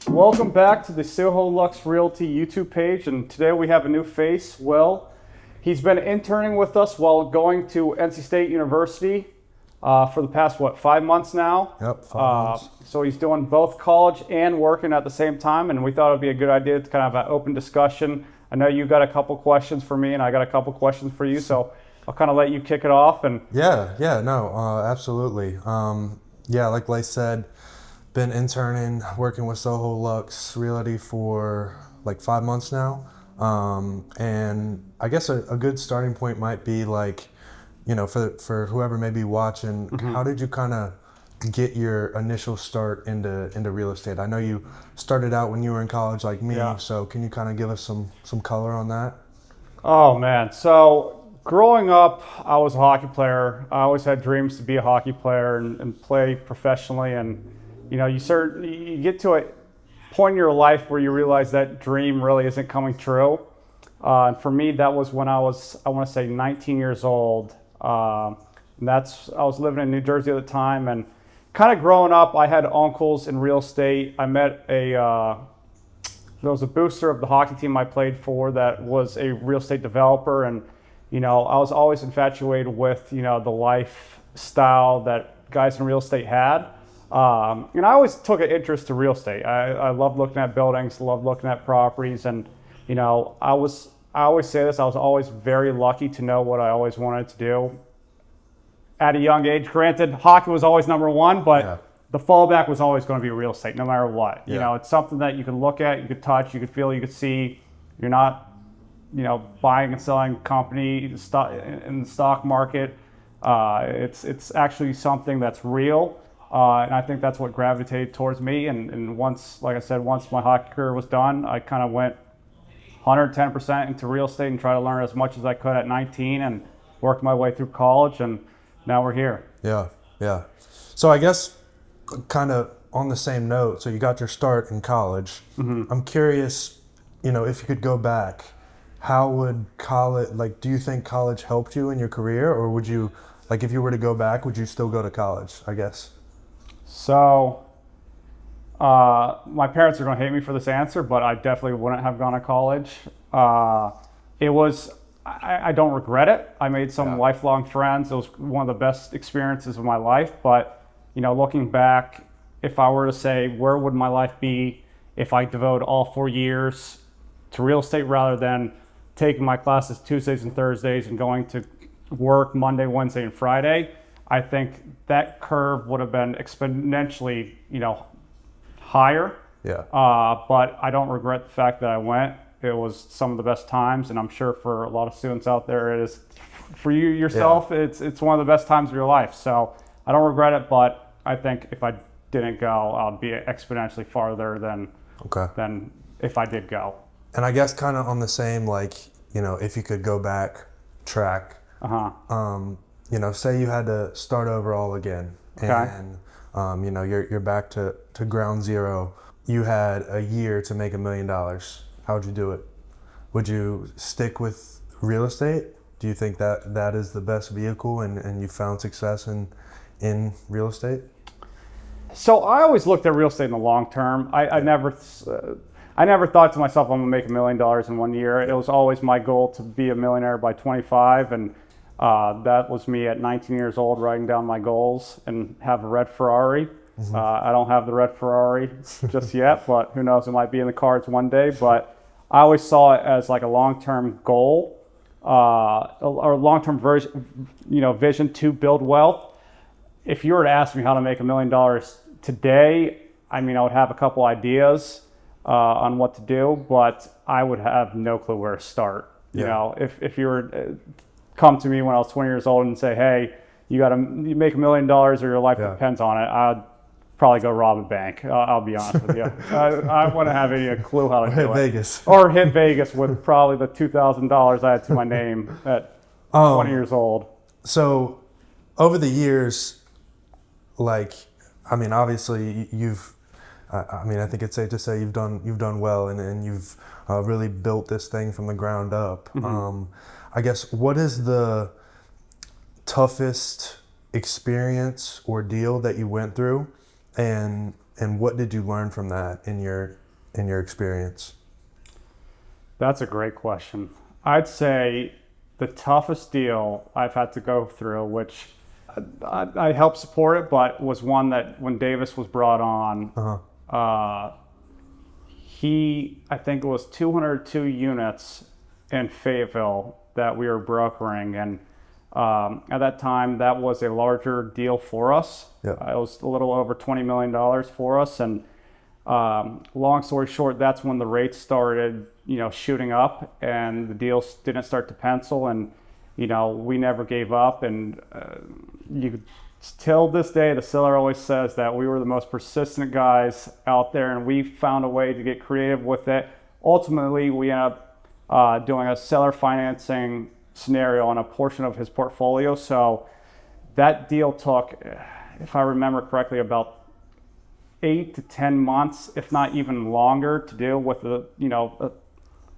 Welcome back to the Soholux Realty YouTube page, and today we have a new face, Will. He's been interning with us while going to NC State University for the past, 5 months now? Yep, 5 months. So he's doing both college and working at the same time, and we thought it would be a good idea to kind of have an open discussion. I know you got a couple questions for me, and I got a couple questions for you, so I'll kind of let you kick it off. And Absolutely. Like Lace said, been interning, working with Soholux Realty for like 5 months now. And I guess a good starting point might be like, for whoever may be watching, how did you kind of get your initial start into real estate? I know you started out when you were in college like me, so can you kind of give us some color on that? Oh man, so growing up, I was a hockey player. I always had dreams to be a hockey player and play professionally. And you get to a point in your life where you realize that dream really isn't coming true. And for me, that was when I was, I want to say, 19 years old. I was living in New Jersey at the time, and kind of growing up, I had uncles in real estate. I met there was a booster of the hockey team I played for that was a real estate developer, and I was always infatuated with the lifestyle that guys in real estate had. And I always took an interest to real estate. I love looking at buildings, love looking at properties, and I always say this, I was always very lucky to know what I always wanted to do at a young age. Granted, hockey was always number one, but the fallback was always going to be real estate, no matter what. It's something that you can look at, you could touch, you could feel, you could see. You're not, buying and selling company in the stock market. It's actually something that's real. And I think that's what gravitated towards me. And once, like I said, once my hockey career was done, I kind of went 110% into real estate and tried to learn as much as I could at 19 and worked my way through college. And now we're here. Yeah. So I guess kind of on the same note, so you got your start in college. I'm curious, if you could go back, how would college, do you think college helped you in your career, or would you, if you were to go back, would you still go to college, I guess? So, my parents are going to hate me for this answer, but I definitely wouldn't have gone to college. I don't regret it. I made some lifelong friends. It was one of the best experiences of my life. But, looking back, if I were to say, where would my life be if I devoted all 4 years to real estate rather than taking my classes Tuesdays and Thursdays and going to work Monday, Wednesday, and Friday? I think that curve would have been exponentially, higher. But I don't regret the fact that I went. It was some of the best times, and I'm sure for a lot of students out there, it is. For you yourself, it's one of the best times of your life. So I don't regret it, but I think if I didn't go, I'd be exponentially farther than if I did go. And I guess kind of on the same, if you could go back, track. Say you had to start over all again, and you're back to ground zero. You had a year to make $1 million. How would you do it? Would you stick with real estate? Do you think that is the best vehicle, and you found success in real estate? So I always looked at real estate in the long term. I never thought to myself, I'm gonna make $1 million in 1 year. It was always my goal to be a millionaire by 25, and that was me at 19 years old writing down my goals and have a red Ferrari. I don't have the red Ferrari just yet, but who knows, it might be in the cards one day. But I always saw it as like a long-term goal, or long-term vision to build wealth. If you were to ask me how to make $1 million today, I would have a couple ideas on what to do, but I would have no clue where to start. If you were come to me when I was 20 years old and say, hey, you make $1 million or your life depends on it, I'd probably go rob a bank. I'll be honest with you. I wouldn't have any clue how to do it. Hit Vegas. Or hit Vegas with probably the $2,000 I had to my name at 20 years old. So over the years, obviously I think it's safe to say you've done well, and you've really built this thing from the ground up. I guess, what is the toughest experience or deal that you went through, and what did you learn from that in your experience? That's a great question. I'd say the toughest deal I've had to go through, which I helped support it, but was one that when Davis was brought on, I think it was 202 units in Fayetteville that we were brokering. And at that time, that was a larger deal for us. Yep. It was a little over $20 million for us. And long story short, that's when the rates started, shooting up, and the deals didn't start to pencil. And, we never gave up. And till this day, the seller always says that we were the most persistent guys out there, and we found a way to get creative with it. Ultimately, we ended up doing a seller financing scenario on a portion of his portfolio. So that deal took, if I remember correctly, about 8 to 10 months, if not even longer, to deal with a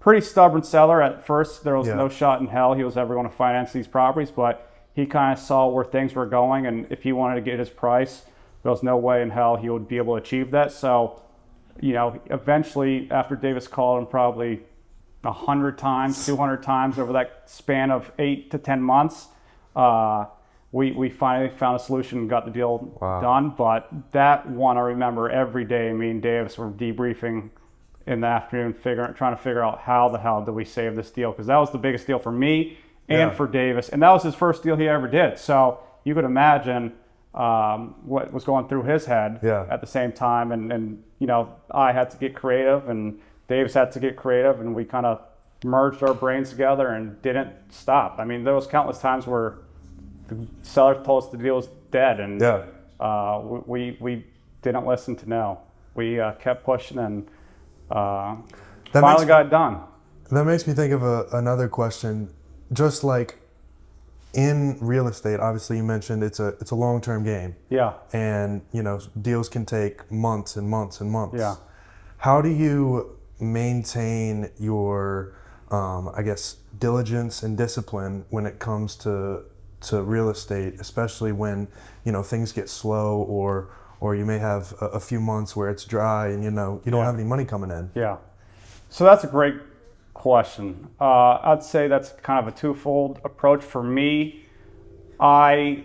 pretty stubborn seller. At first, there was no shot in hell he was ever going to finance these properties, but he kind of saw where things were going, and if he wanted to get his price, there was no way in hell he would be able to achieve that. So, eventually, after Davis called him probably 100 times, 200 times over that span of 8 to 10 months, we finally found a solution and got the deal done. But that one, I remember every day, me and Davis were debriefing in the afternoon, trying to figure out how the hell do we save this deal, because that was the biggest deal for me and for Davis, and that was his first deal he ever did. So you could imagine what was going through his head at the same time. And I had to get creative, and Davis had to get creative, and we kind of merged our brains together and didn't stop. I mean, there was countless times where the seller told us the deal was dead, and we didn't listen to no. We kept pushing, and finally got it done. That makes me think of another question. Just like in real estate, obviously you mentioned it's a long-term game. Yeah. And deals can take months and months and months. Yeah. How do you maintain your diligence and discipline when it comes to real estate, especially when things get slow, or you may have a few months where it's dry and you don't have any money coming in? Yeah. So that's a great question. I'd say that's kind of a twofold approach. For me, I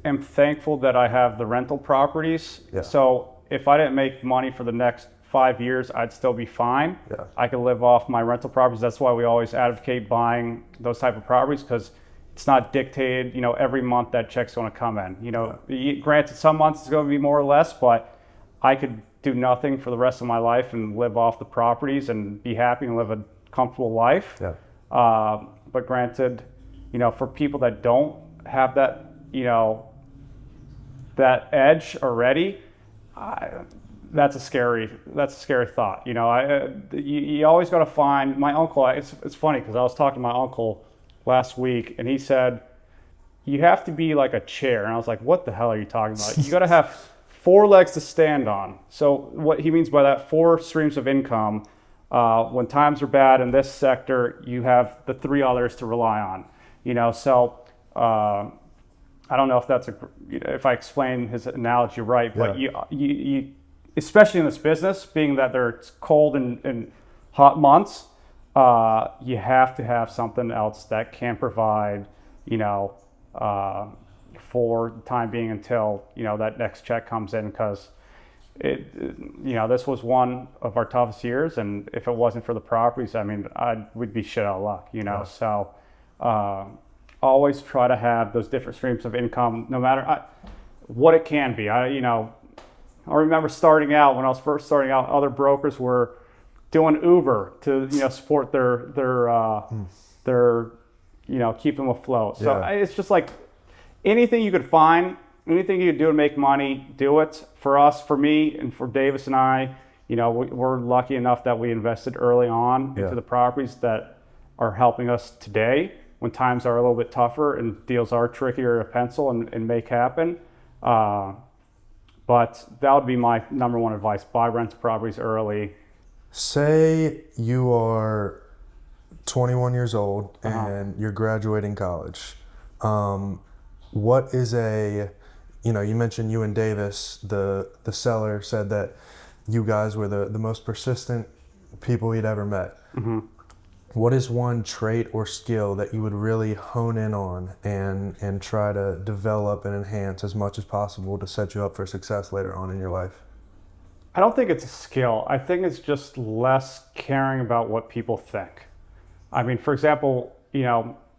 am thankful that I have the rental properties. Yeah. So if I didn't make money for the next 5 years, I'd still be fine. Yeah. I could live off my rental properties. That's why we always advocate buying those type of properties, because it's not dictated, every month that check's going to come in. Granted, some months it's going to be more or less, but I could do nothing for the rest of my life and live off the properties and be happy and live a comfortable life. Yeah. But granted, for people that don't have that, that edge already, that's a scary thought. You always got to find. My uncle, it's funny because I was talking to my uncle last week, and he said, you have to be like a chair. And I was like, what the hell are you talking about? You got to have 4 legs to stand on. So what he means by that, 4 streams of income. When times are bad in this sector, you have the 3 others to rely on. So I don't know if if I explain his analogy right, but you especially in this business, being that there's cold and hot months, you have to have something else that can provide, for the time being until, that next check comes in, because this was one of our toughest years, and if it wasn't for the properties, we'd be shit out of luck, So always try to have those different streams of income, no matter what it can be. I remember starting out, when I was first starting out, other brokers were doing Uber to support their keep them afloat. So it's just like anything you could find, anything you could do to make money, do it. For us, for me, and for Davis and I, we're lucky enough that we invested early on into the properties that are helping us today when times are a little bit tougher and deals are trickier to pencil and make happen. But that would be my number one advice: buy rental properties early. Say you are 21 years old and you're graduating college. what is you mentioned you and Davis, the seller, said that you guys were the most persistent people he'd ever met. Mm-hmm. What is one trait or skill that you would really hone in on and try to develop and enhance as much as possible to set you up for success later on in your life? I don't think it's a skill. I think it's just less caring about what people think. I mean, for example,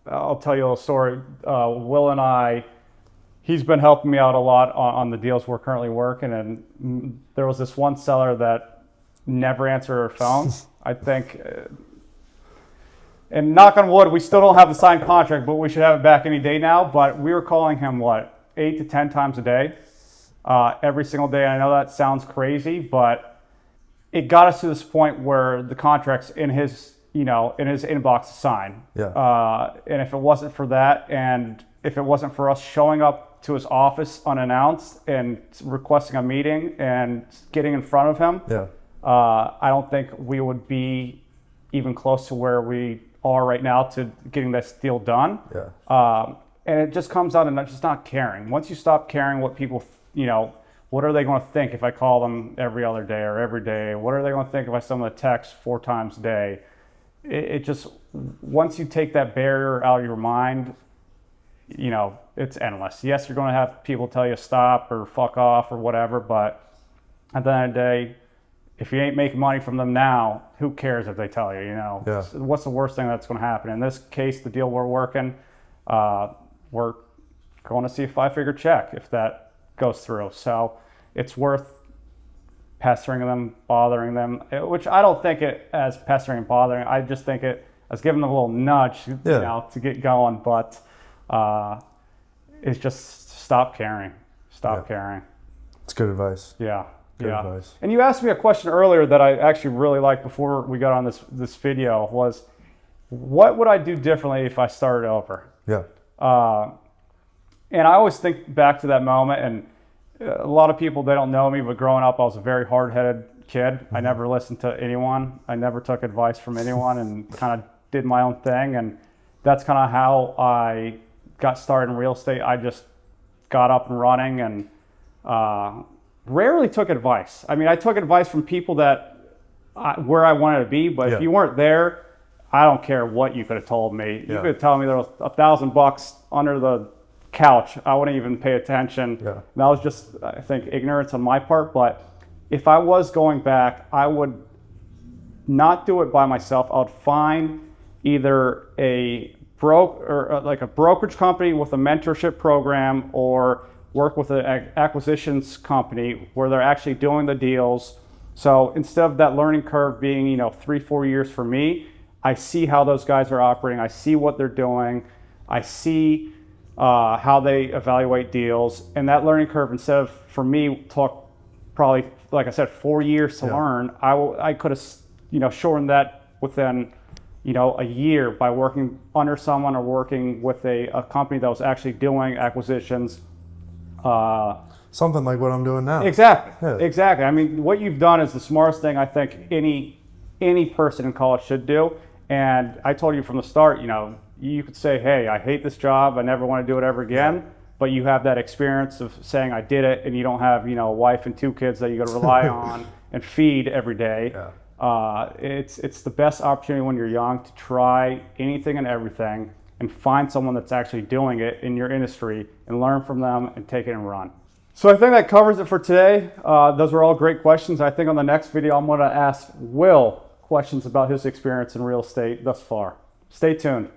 I'll tell you a story. Will and I, he's been helping me out a lot on the deals we're currently working, and there was this one seller that never answered her phone. I think, and knock on wood, we still don't have the signed contract, but we should have it back any day now. But we were calling him, 8 to 10 times a day, every single day. I know that sounds crazy, but it got us to this point where the contract's in his inbox to sign. Yeah. And if it wasn't for that, and if it wasn't for us showing up to his office unannounced and requesting a meeting and getting in front of him, Yeah. I don't think we would be even close to where we are right now to getting this deal done. Yeah. And it just comes out of just not caring. Once you stop caring what people, what are they going to think if I call them every other day or every day? What are they going to think if I send them a text 4 times a day? It just, once you take that barrier out of your mind, it's endless. Yes, you're going to have people tell you stop or fuck off or whatever, but at the end of the day, if you ain't making money from them now, who cares if they tell you, Yeah. What's the worst thing that's going to happen? In this case, the deal we're working, we're going to see a 5-figure check if that goes through. So it's worth pestering them, bothering them, which I don't think it as pestering and bothering. I just think it as giving them a little nudge, to get going. But it's just stop caring. Stop caring. It's good advice. Yeah. Good advice. And you asked me a question earlier that I actually really liked before we got on this video was, what would I do differently if I started over? Yeah. And I always think back to that moment, and a lot of people, they don't know me, but growing up, I was a very hard-headed kid. Mm-hmm. I never listened to anyone. I never took advice from anyone and kind of did my own thing. And that's kind of how I got started in real estate. I just got up and running and rarely took advice. I mean, I took advice from people where I wanted to be, but if you weren't there, I don't care what you could have told me. You could tell me there was $1,000 under the couch. I wouldn't even pay attention. Yeah. That was just, I think, ignorance on my part. But if I was going back, I would not do it by myself. I would find either a brokerage company with a mentorship program, or work with an acquisitions company where they're actually doing the deals. So instead of that learning curve being 3-4 years for me, I see how those guys are operating. I see what they're doing. I see how they evaluate deals. And that learning curve, instead of, for me, took probably, like I said, 4 years to learn, I could have shortened that within a year by working under someone or working with a company that was actually doing acquisitions. Something like what I'm doing now. Exactly. Yeah. Exactly. I mean, what you've done is the smartest thing I think any person in college should do. And I told you from the start, you could say, hey, I hate this job. I never want to do it ever again. Yeah. But you have that experience of saying I did it, and you don't have, a wife and 2 kids that you got to rely on and feed every day. Yeah. It's the best opportunity when you're young to try anything and everything and find someone that's actually doing it in your industry and learn from them and take it and run. So I think that covers it for today. Those were all great questions. I think on the next video, I'm going to ask Will questions about his experience in real estate thus far. Stay tuned.